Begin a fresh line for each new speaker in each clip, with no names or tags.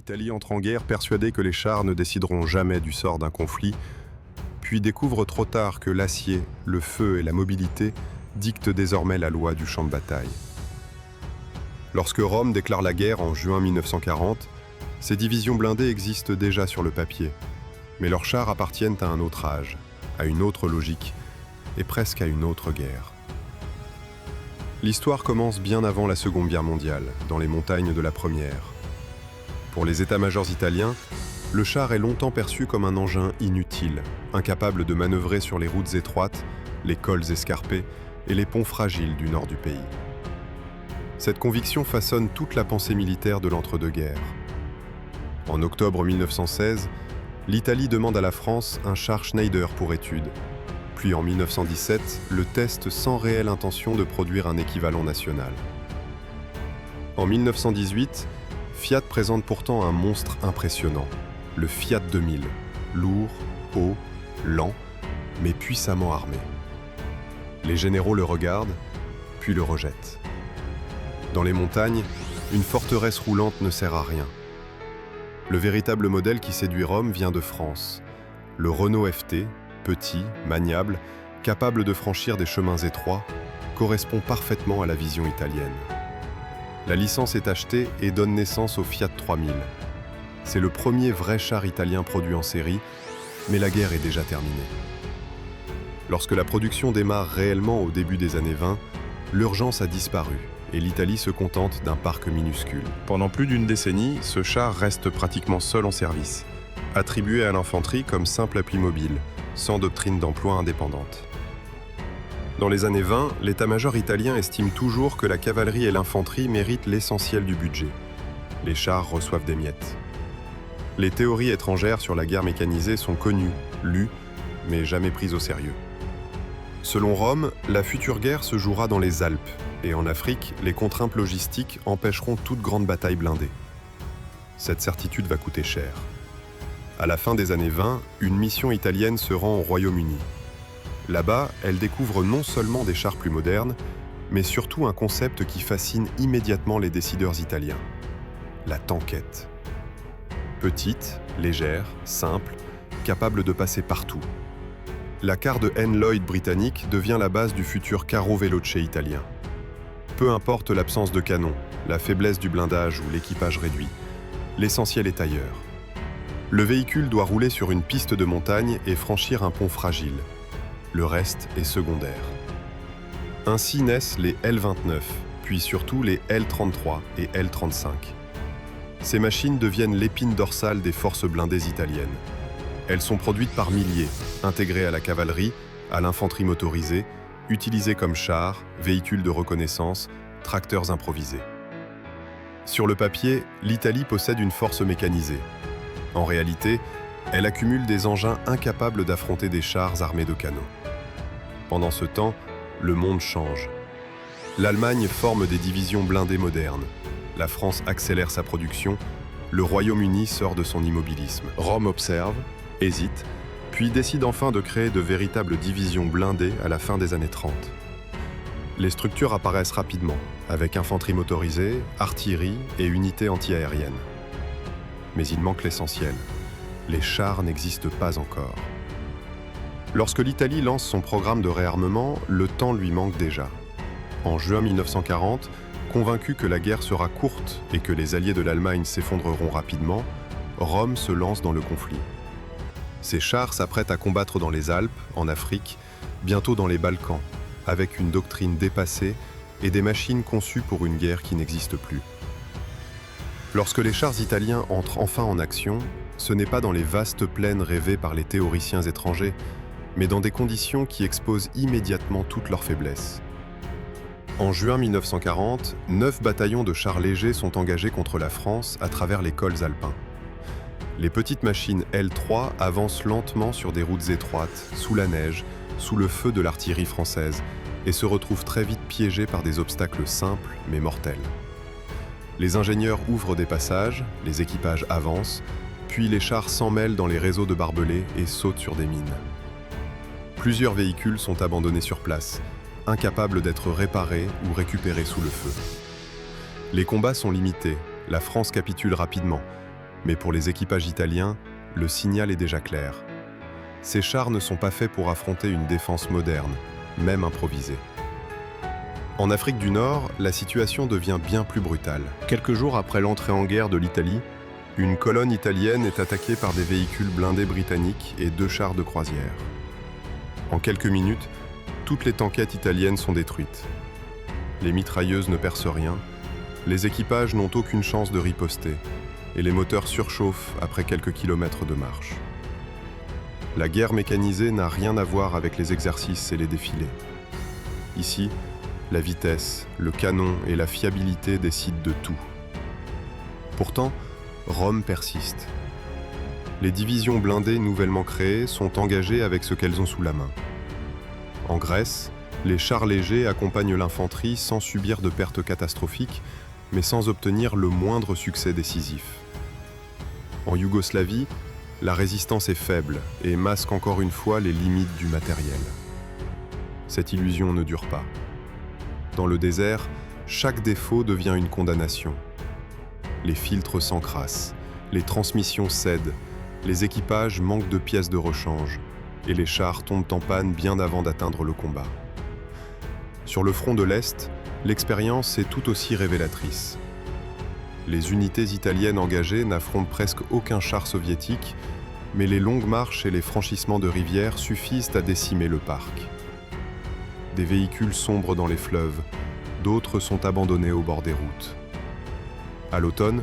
L'Italie entre en guerre persuadée que les chars ne décideront jamais du sort d'un conflit, puis découvre trop tard que l'acier, le feu et la mobilité dictent désormais la loi du champ de bataille. Lorsque Rome déclare la guerre en juin 1940, ces divisions blindées existent déjà sur le papier, mais leurs chars appartiennent à un autre âge, à une autre logique et presque à une autre guerre. L'histoire commence bien avant la Seconde Guerre mondiale, dans les montagnes de la Première. Pour les états-majors italiens, le char est longtemps perçu comme un engin inutile, incapable de manœuvrer sur les routes étroites, les cols escarpés et les ponts fragiles du nord du pays. Cette conviction façonne toute la pensée militaire de l'entre-deux-guerres. En octobre 1916, l'Italie demande à la France un char Schneider pour étude. Puis en 1917, le teste sans réelle intention de produire un équivalent national. En 1918, Fiat présente pourtant un monstre impressionnant, le Fiat 2000, lourd, haut, lent, mais puissamment armé. Les généraux le regardent, puis le rejettent. Dans les montagnes, une forteresse roulante ne sert à rien. Le véritable modèle qui séduit Rome vient de France. Le Renault FT, petit, maniable, capable de franchir des chemins étroits, correspond parfaitement à la vision italienne. La licence est achetée et donne naissance au Fiat 3000. C'est le premier vrai char italien produit en série, mais la guerre est déjà terminée. Lorsque la production démarre réellement au début des années 20, l'urgence a disparu et l'Italie se contente d'un parc minuscule. Pendant plus d'une décennie, ce char reste pratiquement seul en service, attribué à l'infanterie comme simple appui mobile, sans doctrine d'emploi indépendante. Dans les années 20, l'état-major italien estime toujours que la cavalerie et l'infanterie méritent l'essentiel du budget. Les chars reçoivent des miettes. Les théories étrangères sur la guerre mécanisée sont connues, lues, mais jamais prises au sérieux. Selon Rome, la future guerre se jouera dans les Alpes, et en Afrique, les contraintes logistiques empêcheront toute grande bataille blindée. Cette certitude va coûter cher. À la fin des années 20, une mission italienne se rend au Royaume-Uni. Là-bas, elle découvre non seulement des chars plus modernes, mais surtout un concept qui fascine immédiatement les décideurs italiens. La tanquette. Petite, légère, simple, capable de passer partout. La car de N. Lloyd britannique devient la base du futur Carro Veloce italien. Peu importe l'absence de canon, la faiblesse du blindage ou l'équipage réduit, l'essentiel est ailleurs. Le véhicule doit rouler sur une piste de montagne et franchir un pont fragile. Le reste est secondaire. Ainsi naissent les L-29, puis surtout les L-33 et L-35. Ces machines deviennent l'épine dorsale des forces blindées italiennes. Elles sont produites par milliers, intégrées à la cavalerie, à l'infanterie motorisée, utilisées comme chars, véhicules de reconnaissance, tracteurs improvisés. Sur le papier, l'Italie possède une force mécanisée. En réalité, elle accumule des engins incapables d'affronter des chars armés de canons. Pendant ce temps, le monde change. L'Allemagne forme des divisions blindées modernes. La France accélère sa production. Le Royaume-Uni sort de son immobilisme. Rome observe, hésite, puis décide enfin de créer de véritables divisions blindées à la fin des années 30. Les structures apparaissent rapidement, avec infanterie motorisée, artillerie et unités antiaériennes. Mais il manque l'essentiel. Les chars n'existent pas encore. Lorsque l'Italie lance son programme de réarmement, le temps lui manque déjà. En juin 1940, convaincu que la guerre sera courte et que les alliés de l'Allemagne s'effondreront rapidement, Rome se lance dans le conflit. Ses chars s'apprêtent à combattre dans les Alpes, en Afrique, bientôt dans les Balkans, avec une doctrine dépassée et des machines conçues pour une guerre qui n'existe plus. Lorsque les chars italiens entrent enfin en action, ce n'est pas dans les vastes plaines rêvées par les théoriciens étrangers, mais dans des conditions qui exposent immédiatement toutes leurs faiblesses. En juin 1940, 9 bataillons de chars légers sont engagés contre la France à travers les cols alpins. Les petites machines L3 avancent lentement sur des routes étroites, sous la neige, sous le feu de l'artillerie française, et se retrouvent très vite piégées par des obstacles simples mais mortels. Les ingénieurs ouvrent des passages, les équipages avancent, puis les chars s'emmêlent dans les réseaux de barbelés et sautent sur des mines. Plusieurs véhicules sont abandonnés sur place, incapables d'être réparés ou récupérés sous le feu. Les combats sont limités, la France capitule rapidement, Mais pour les équipages italiens, le signal est déjà clair. Ces chars ne sont pas faits pour affronter une défense moderne, même improvisée. En Afrique du Nord, la situation devient bien plus brutale. Quelques jours après l'entrée en guerre de l'Italie, une colonne italienne est attaquée par des véhicules blindés britanniques et 2 chars de croisière. En quelques minutes, toutes les tankettes italiennes sont détruites. Les mitrailleuses ne percent rien, les équipages n'ont aucune chance de riposter, et les moteurs surchauffent après quelques kilomètres de marche. La guerre mécanisée n'a rien à voir avec les exercices et les défilés. Ici, la vitesse, le canon et la fiabilité décident de tout. Pourtant, Rome persiste. Les divisions blindées nouvellement créées sont engagées avec ce qu'elles ont sous la main. En Grèce, les chars légers accompagnent l'infanterie sans subir de pertes catastrophiques, mais sans obtenir le moindre succès décisif. En Yougoslavie, la résistance est faible et masque encore une fois les limites du matériel. Cette illusion ne dure pas. Dans le désert, chaque défaut devient une condamnation. Les filtres s'encrassent, les transmissions cèdent, les équipages manquent de pièces de rechange et les chars tombent en panne bien avant d'atteindre le combat. Sur le front de l'Est, l'expérience est tout aussi révélatrice. Les unités italiennes engagées n'affrontent presque aucun char soviétique, mais les longues marches et les franchissements de rivières suffisent à décimer le parc. Des véhicules sombrent dans les fleuves, d'autres sont abandonnés au bord des routes. À l'automne,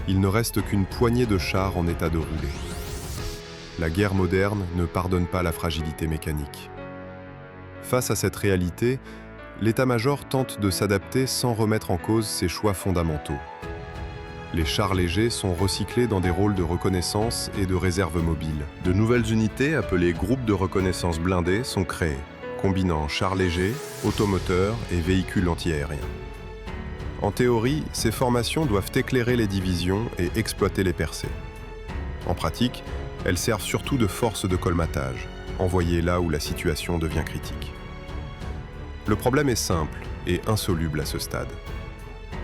il ne reste qu'une poignée de chars en état de rouler. La guerre moderne ne pardonne pas la fragilité mécanique. Face à cette réalité, l'état-major tente de s'adapter sans remettre en cause ses choix fondamentaux. Les chars légers sont recyclés dans des rôles de reconnaissance et de réserve mobile. De nouvelles unités appelées groupes de reconnaissance blindés sont créées, combinant chars légers, automoteurs et véhicules antiaériens. En théorie, ces formations doivent éclairer les divisions et exploiter les percées. En pratique, elles servent surtout de force de colmatage, envoyées là où la situation devient critique. Le problème est simple et insoluble à ce stade.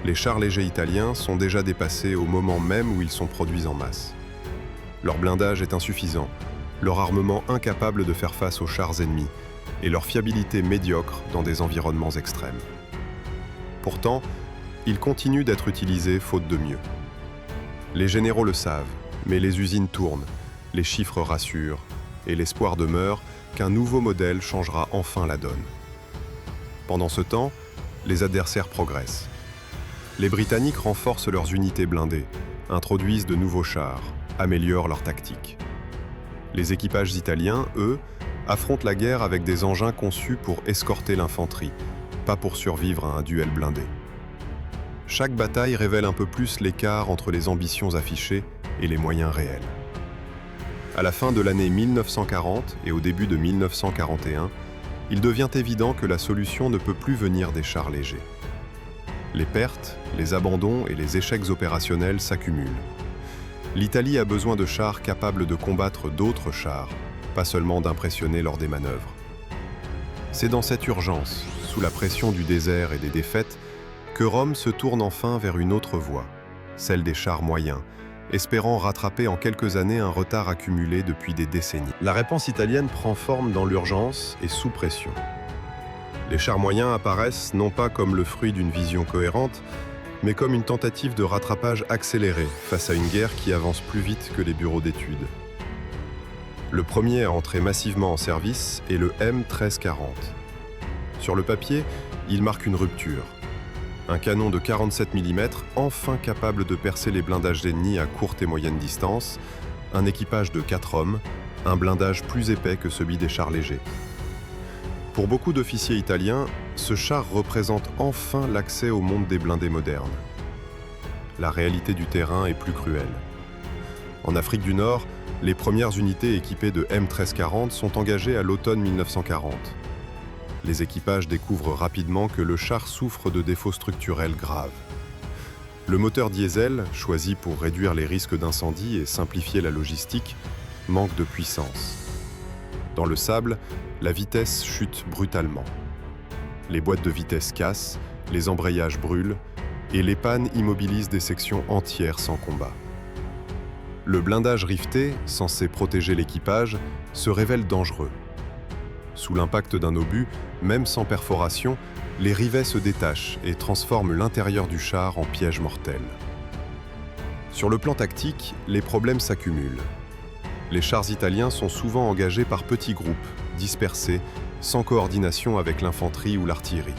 Les chars légers italiens sont déjà dépassés au moment même où ils sont produits en masse. Leur blindage est insuffisant, leur armement incapable de faire face aux chars ennemis et leur fiabilité médiocre dans des environnements extrêmes. Pourtant, ils continuent d'être utilisés faute de mieux. Les généraux le savent, mais les usines tournent, les chiffres rassurent et l'espoir demeure qu'un nouveau modèle changera enfin la donne. Pendant ce temps, les adversaires progressent. Les Britanniques renforcent leurs unités blindées, introduisent de nouveaux chars, améliorent leurs tactiques. Les équipages italiens, eux, affrontent la guerre avec des engins conçus pour escorter l'infanterie, pas pour survivre à un duel blindé. Chaque bataille révèle un peu plus l'écart entre les ambitions affichées et les moyens réels. À la fin de l'année 1940 et au début de 1941, il devient évident que la solution ne peut plus venir des chars légers. Les pertes, les abandons et les échecs opérationnels s'accumulent. L'Italie a besoin de chars capables de combattre d'autres chars, pas seulement d'impressionner lors des manœuvres. C'est dans cette urgence, sous la pression du désert et des défaites, que Rome se tourne enfin vers une autre voie, celle des chars moyens, espérant rattraper en quelques années un retard accumulé depuis des décennies. La réponse italienne prend forme dans l'urgence et sous pression. Les chars moyens apparaissent non pas comme le fruit d'une vision cohérente, mais comme une tentative de rattrapage accéléré face à une guerre qui avance plus vite que les bureaux d'études. Le premier à entrer massivement en service est le M1340. Sur le papier, il marque une rupture. Un canon de 47 mm, enfin capable de percer les blindages ennemis à courte et moyenne distance, un équipage de 4 hommes, un blindage plus épais que celui des chars légers. Pour beaucoup d'officiers italiens, ce char représente enfin l'accès au monde des blindés modernes. La réalité du terrain est plus cruelle. En Afrique du Nord, les premières unités équipées de M1340 sont engagées à l'automne 1940. Les équipages découvrent rapidement que le char souffre de défauts structurels graves. Le moteur diesel, choisi pour réduire les risques d'incendie et simplifier la logistique, manque de puissance. Dans le sable, la vitesse chute brutalement. Les boîtes de vitesse cassent, les embrayages brûlent, et les pannes immobilisent des sections entières sans combat. Le blindage riveté, censé protéger l'équipage, se révèle dangereux. Sous l'impact d'un obus, même sans perforation, les rivets se détachent et transforment l'intérieur du char en piège mortel. Sur le plan tactique, les problèmes s'accumulent. Les chars italiens sont souvent engagés par petits groupes, dispersés, sans coordination avec l'infanterie ou l'artillerie.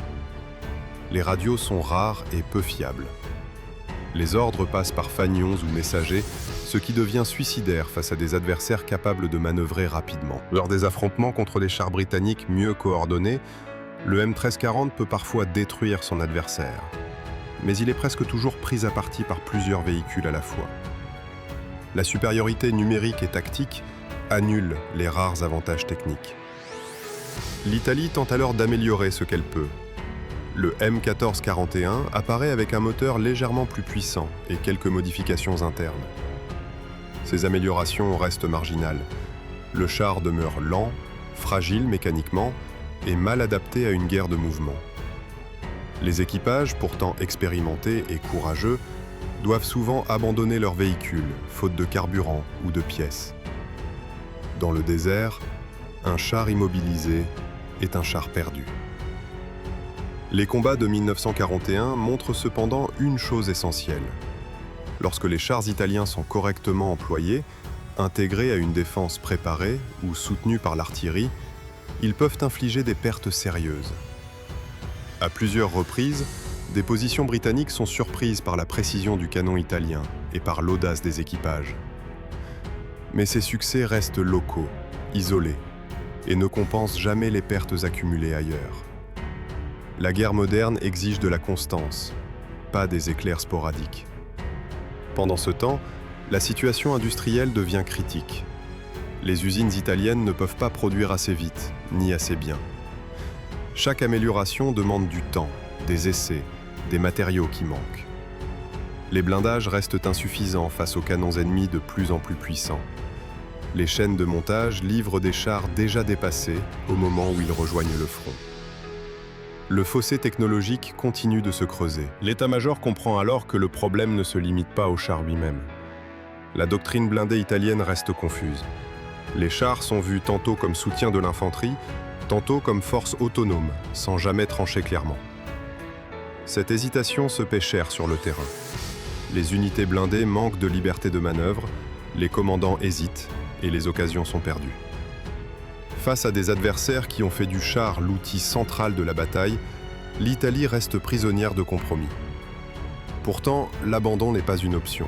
Les radios sont rares et peu fiables. Les ordres passent par fanions ou messagers, ce qui devient suicidaire face à des adversaires capables de manœuvrer rapidement. Lors des affrontements contre des chars britanniques mieux coordonnés, le M1340 peut parfois détruire son adversaire. Mais il est presque toujours pris à partie par plusieurs véhicules à la fois. La supériorité numérique et tactique annule les rares avantages techniques. L'Italie tente alors d'améliorer ce qu'elle peut. Le M1441 apparaît avec un moteur légèrement plus puissant et quelques modifications internes. Ces améliorations restent marginales. Le char demeure lent, fragile mécaniquement et mal adapté à une guerre de mouvement. Les équipages, pourtant expérimentés et courageux, doivent souvent abandonner leurs véhicules, faute de carburant ou de pièces. Dans le désert, un char immobilisé est un char perdu. Les combats de 1941 montrent cependant une chose essentielle. Lorsque les chars italiens sont correctement employés, intégrés à une défense préparée ou soutenus par l'artillerie, ils peuvent infliger des pertes sérieuses. À plusieurs reprises, des positions britanniques sont surprises par la précision du canon italien et par l'audace des équipages. Mais ces succès restent locaux, isolés, et ne compensent jamais les pertes accumulées ailleurs. La guerre moderne exige de la constance, pas des éclairs sporadiques. Pendant ce temps, la situation industrielle devient critique. Les usines italiennes ne peuvent pas produire assez vite, ni assez bien. Chaque amélioration demande du temps, des essais, des matériaux qui manquent. Les blindages restent insuffisants face aux canons ennemis de plus en plus puissants. Les chaînes de montage livrent des chars déjà dépassés au moment où ils rejoignent le front. Le fossé technologique continue de se creuser. L'état-major comprend alors que le problème ne se limite pas au char lui-même. La doctrine blindée italienne reste confuse. Les chars sont vus tantôt comme soutien de l'infanterie, tantôt comme force autonome, sans jamais trancher clairement. Cette hésitation se paie cher sur le terrain. Les unités blindées manquent de liberté de manœuvre, les commandants hésitent et les occasions sont perdues. Face à des adversaires qui ont fait du char l'outil central de la bataille, l'Italie reste prisonnière de compromis. Pourtant, l'abandon n'est pas une option.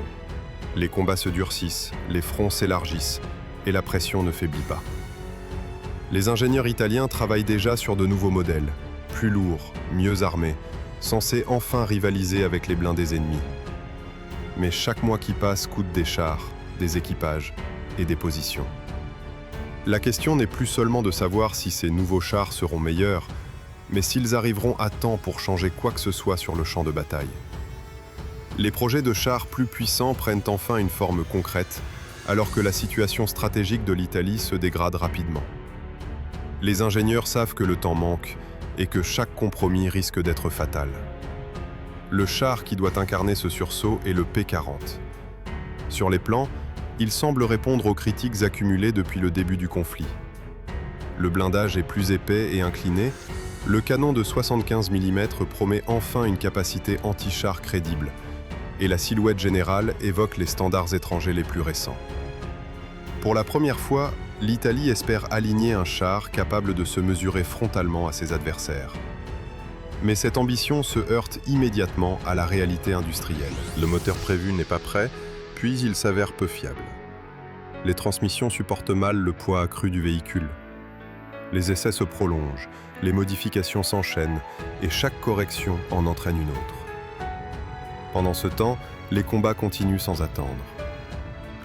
Les combats se durcissent, les fronts s'élargissent et la pression ne faiblit pas. Les ingénieurs italiens travaillent déjà sur de nouveaux modèles, plus lourds, mieux armés, censés enfin rivaliser avec les blindés ennemis. Mais chaque mois qui passe coûte des chars, des équipages et des positions. La question n'est plus seulement de savoir si ces nouveaux chars seront meilleurs, mais s'ils arriveront à temps pour changer quoi que ce soit sur le champ de bataille. Les projets de chars plus puissants prennent enfin une forme concrète, alors que la situation stratégique de l'Italie se dégrade rapidement. Les ingénieurs savent que le temps manque et que chaque compromis risque d'être fatal. Le char qui doit incarner ce sursaut est le P40. Sur les plans, il semble répondre aux critiques accumulées depuis le début du conflit. Le blindage est plus épais et incliné, le canon de 75 mm promet enfin une capacité anti-char crédible, et la silhouette générale évoque les standards étrangers les plus récents. Pour la première fois, l'Italie espère aligner un char capable de se mesurer frontalement à ses adversaires. Mais cette ambition se heurte immédiatement à la réalité industrielle. Le moteur prévu n'est pas prêt, puis il s'avère peu fiable. Les transmissions supportent mal le poids accru du véhicule. Les essais se prolongent, les modifications s'enchaînent, et chaque correction en entraîne une autre. Pendant ce temps, les combats continuent sans attendre.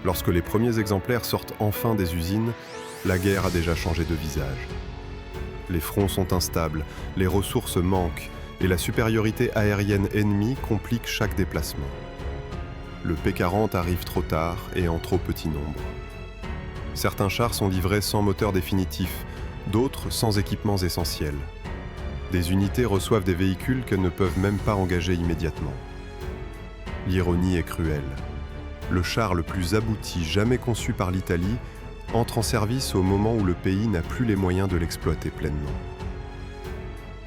Lorsque les premiers exemplaires sortent enfin des usines, la guerre a déjà changé de visage. Les fronts sont instables, les ressources manquent, et la supériorité aérienne ennemie complique chaque déplacement. Le P40 arrive trop tard et en trop petit nombre. Certains chars sont livrés sans moteur définitif, d'autres sans équipements essentiels. Des unités reçoivent des véhicules qu'elles ne peuvent même pas engager immédiatement. L'ironie est cruelle. le char le plus abouti jamais conçu par l'Italie, entre en service au moment où le pays n'a plus les moyens de l'exploiter pleinement.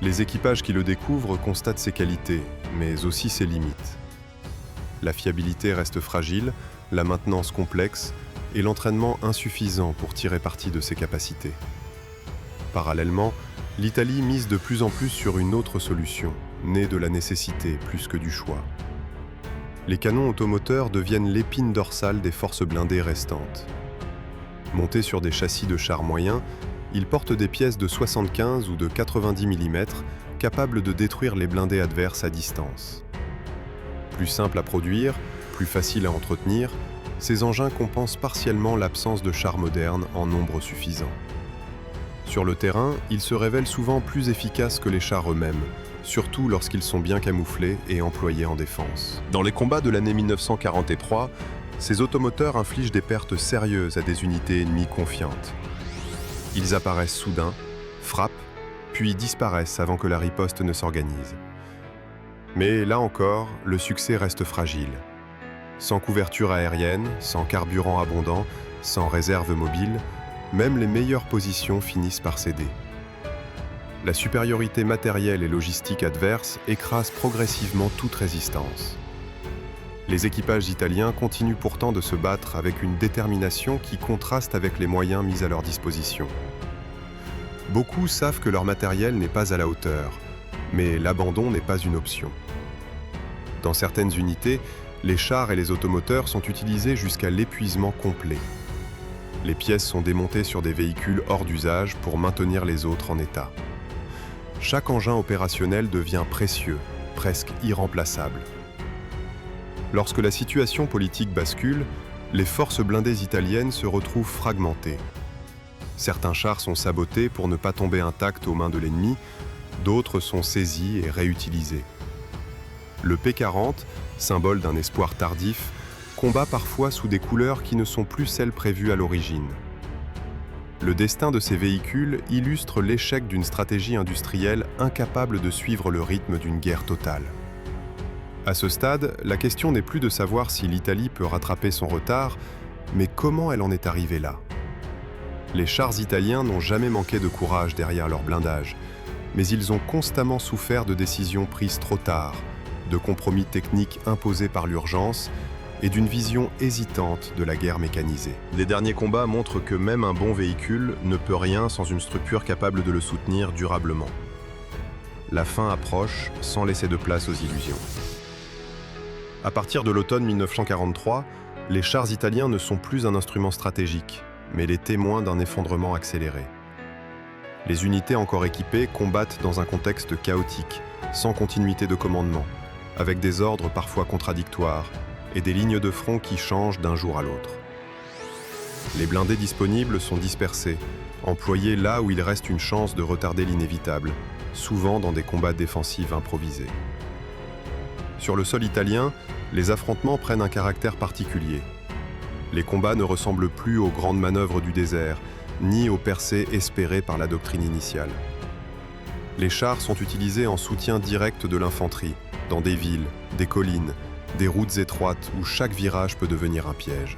Les équipages qui le découvrent constatent ses qualités, mais aussi ses limites. La fiabilité reste fragile, la maintenance complexe et l'entraînement insuffisant pour tirer parti de ses capacités. Parallèlement, l'Italie mise de plus en plus sur une autre solution, née de la nécessité plus que du choix. Les canons automoteurs deviennent l'épine dorsale des forces blindées restantes. Montés sur des châssis de chars moyens, ils portent des pièces de 75 ou de 90 mm capables de détruire les blindés adverses à distance. Plus simples à produire, plus faciles à entretenir, ces engins compensent partiellement l'absence de chars modernes en nombre suffisant. Sur le terrain, ils se révèlent souvent plus efficaces que les chars eux-mêmes, surtout lorsqu'ils sont bien camouflés et employés en défense. Dans les combats de l'année 1943, ces automoteurs infligent des pertes sérieuses à des unités ennemies confiantes. Ils apparaissent soudain, frappent, puis disparaissent avant que la riposte ne s'organise. Mais là encore, le succès reste fragile. Sans couverture aérienne, sans carburant abondant, sans réserve mobile, même les meilleures positions finissent par céder. La supériorité matérielle et logistique adverse écrase progressivement toute résistance. Les équipages italiens continuent pourtant de se battre avec une détermination qui contraste avec les moyens mis à leur disposition. Beaucoup savent que leur matériel n'est pas à la hauteur, mais l'abandon n'est pas une option. Dans certaines unités, les chars et les automoteurs sont utilisés jusqu'à l'épuisement complet. Les pièces sont démontées sur des véhicules hors d'usage pour maintenir les autres en état. Chaque engin opérationnel devient précieux, presque irremplaçable. Lorsque la situation politique bascule, les forces blindées italiennes se retrouvent fragmentées. Certains chars sont sabotés pour ne pas tomber intacts aux mains de l'ennemi, d'autres sont saisis et réutilisés. Le P-40, symbole d'un espoir tardif, combat parfois sous des couleurs qui ne sont plus celles prévues à l'origine. Le destin de ces véhicules illustre l'échec d'une stratégie industrielle incapable de suivre le rythme d'une guerre totale. À ce stade, la question n'est plus de savoir si l'Italie peut rattraper son retard, mais comment elle en est arrivée là. Les chars italiens n'ont jamais manqué de courage derrière leur blindage, mais ils ont constamment souffert de décisions prises trop tard, de compromis techniques imposés par l'urgence et d'une vision hésitante de la guerre mécanisée. Les derniers combats montrent que même un bon véhicule ne peut rien sans une structure capable de le soutenir durablement. La fin approche sans laisser de place aux illusions. À partir de l'automne 1943, les chars italiens ne sont plus un instrument stratégique, mais les témoins d'un effondrement accéléré. Les unités encore équipées combattent dans un contexte chaotique, sans continuité de commandement, avec des ordres parfois contradictoires et des lignes de front qui changent d'un jour à l'autre. Les blindés disponibles sont dispersés, employés là où il reste une chance de retarder l'inévitable, souvent dans des combats défensifs improvisés. Sur le sol italien, les affrontements prennent un caractère particulier. Les combats ne ressemblent plus aux grandes manœuvres du désert, ni aux percées espérées par la doctrine initiale. Les chars sont utilisés en soutien direct de l'infanterie, dans des villes, des collines, des routes étroites où chaque virage peut devenir un piège.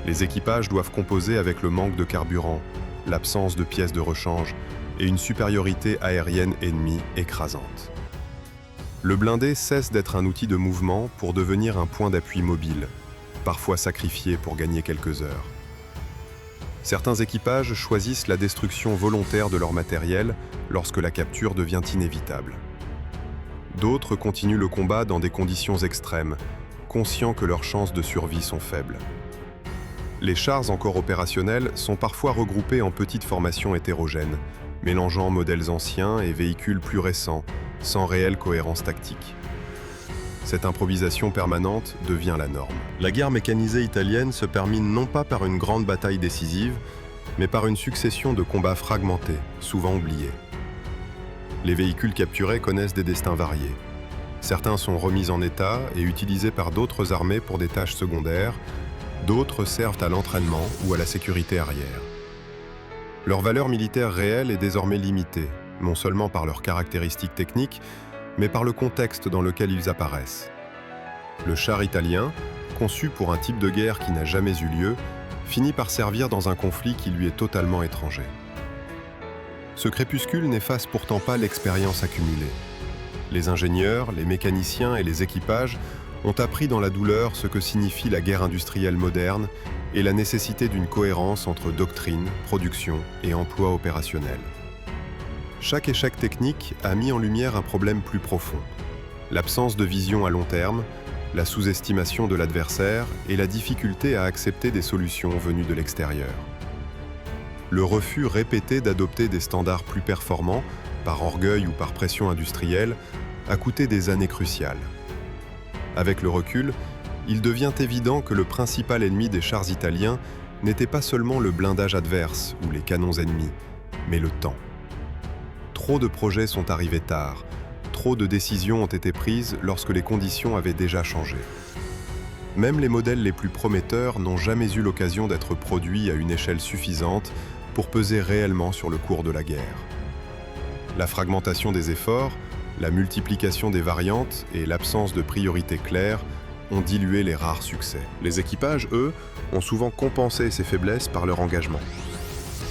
Les équipages doivent composer avec le manque de carburant, l'absence de pièces de rechange et une supériorité aérienne ennemie écrasante. Le blindé cesse d'être un outil de mouvement pour devenir un point d'appui mobile, parfois sacrifié pour gagner quelques heures. Certains équipages choisissent la destruction volontaire de leur matériel lorsque la capture devient inévitable. D'autres continuent le combat dans des conditions extrêmes, conscients que leurs chances de survie sont faibles. Les chars encore opérationnels sont parfois regroupés en petites formations hétérogènes, mélangeant modèles anciens et véhicules plus récents, sans réelle cohérence tactique. Cette improvisation permanente devient la norme. La guerre mécanisée italienne se termine non pas par une grande bataille décisive, mais par une succession de combats fragmentés, souvent oubliés. Les véhicules capturés connaissent des destins variés. Certains sont remis en état et utilisés par d'autres armées pour des tâches secondaires, d'autres servent à l'entraînement ou à la sécurité arrière. Leur valeur militaire réelle est désormais limitée, non seulement par leurs caractéristiques techniques, mais par le contexte dans lequel ils apparaissent. Le char italien, conçu pour un type de guerre qui n'a jamais eu lieu, finit par servir dans un conflit qui lui est totalement étranger. Ce crépuscule n'efface pourtant pas l'expérience accumulée. Les ingénieurs, les mécaniciens et les équipages ont appris dans la douleur ce que signifie la guerre industrielle moderne et la nécessité d'une cohérence entre doctrine, production et emploi opérationnel. Chaque échec technique a mis en lumière un problème plus profond: l'absence de vision à long terme, la sous-estimation de l'adversaire et la difficulté à accepter des solutions venues de l'extérieur. Le refus répété d'adopter des standards plus performants, par orgueil ou par pression industrielle, a coûté des années cruciales. Avec le recul, il devient évident que le principal ennemi des chars italiens n'était pas seulement le blindage adverse ou les canons ennemis, mais le temps. Trop de projets sont arrivés tard, trop de décisions ont été prises lorsque les conditions avaient déjà changé. Même les modèles les plus prometteurs n'ont jamais eu l'occasion d'être produits à une échelle suffisante pour peser réellement sur le cours de la guerre. La fragmentation des efforts, la multiplication des variantes et l'absence de priorité claire ont dilué les rares succès. Les équipages, eux, ont souvent compensé ces faiblesses par leur engagement.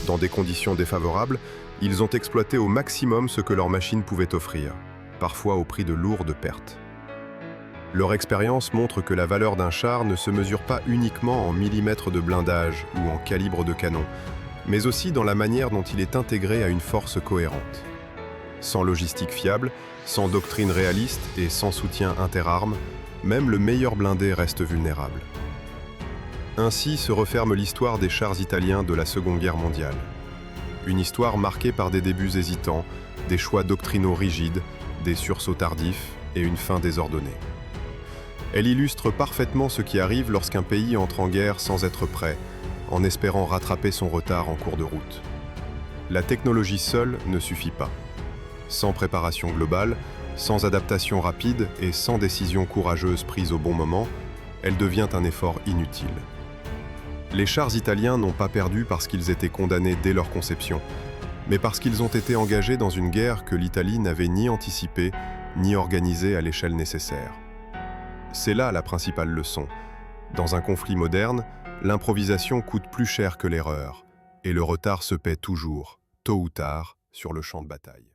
Dans des conditions défavorables, ils ont exploité au maximum ce que leur machine pouvait offrir, parfois au prix de lourdes pertes. Leur expérience montre que la valeur d'un char ne se mesure pas uniquement en millimètres de blindage ou en calibre de canon, mais aussi dans la manière dont il est intégré à une force cohérente. Sans logistique fiable, sans doctrine réaliste et sans soutien interarmes, même le meilleur blindé reste vulnérable. Ainsi se referme l'histoire des chars italiens de la Seconde Guerre mondiale. Une histoire marquée par des débuts hésitants, des choix doctrinaux rigides, des sursauts tardifs et une fin désordonnée. Elle illustre parfaitement ce qui arrive lorsqu'un pays entre en guerre sans être prêt, en espérant rattraper son retard en cours de route. La technologie seule ne suffit pas. Sans préparation globale, sans adaptation rapide et sans décision courageuse prise au bon moment, elle devient un effort inutile. Les chars italiens n'ont pas perdu parce qu'ils étaient condamnés dès leur conception, mais parce qu'ils ont été engagés dans une guerre que l'Italie n'avait ni anticipée, ni organisée à l'échelle nécessaire. C'est là la principale leçon. Dans un conflit moderne, l'improvisation coûte plus cher que l'erreur, et le retard se paie toujours, tôt ou tard, sur le champ de bataille.